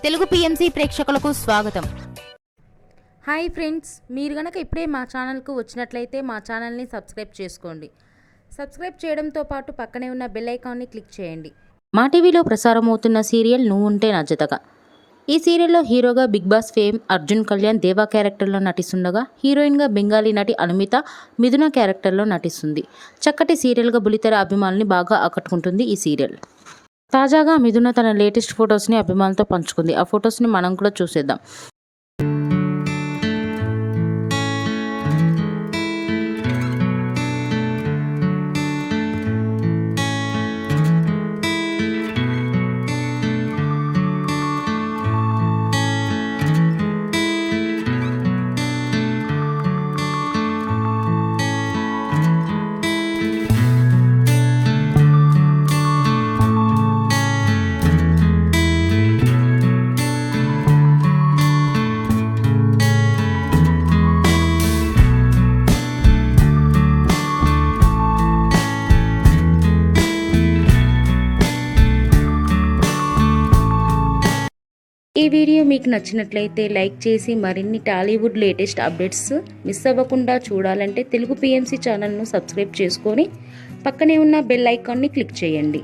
Telugu PMC ప్రేక్షకులకు స్వాగతం. Hi friends, మీరు గనక ఇప్పుడే మా ఛానల్కు వచ్చినట్లయితే మా ఛానల్ని సబ్స్క్రైబ్ చేసుకోండి. సబ్స్క్రైబ్ చేయడంతో పాటు పక్కనే ఉన్న బెల్ ఐకాన్ని క్లిక్ చేయండి. మా టీవీలో ప్రసారం అవుతున్న సీరియల్ నువ్వుంటే నా జతగా. ఈ సీరియల్లో హీరోగా Bigg Boss fame Arjun Kalyan Deva క్యారెక్టర్లో నటిస్తుండగా, హీరోయిన్గా బెంగాలీ నటి అనుమిత మిథున క్యారెక్టర్లో నటిస్తుంది. చక్కటి సీరియల్గా బులితెర అభిమానుల్ని బాగా ఆకట్టుకుంటుంది ఈ సీరియల్. తాజాగా మిథున తన లేటెస్ట్ ఫొటోస్ని అభిమానులతో పంచుకుంది. ఆ ఫొటోస్ని మనం కూడా చూసేద్దాం. ఈ వీడియో మీకు నచ్చినట్లయితే లైక్ చేసి మరిన్ని టాలీవుడ్ లేటెస్ట్ అప్డేట్స్ మిస్ అవ్వకుండా చూడాలంటే తెలుగు పిఎంసి ఛానల్ను సబ్స్క్రైబ్ చేసుకొని పక్కనే ఉన్న బెల్ ఐకాన్ని క్లిక్ చేయండి.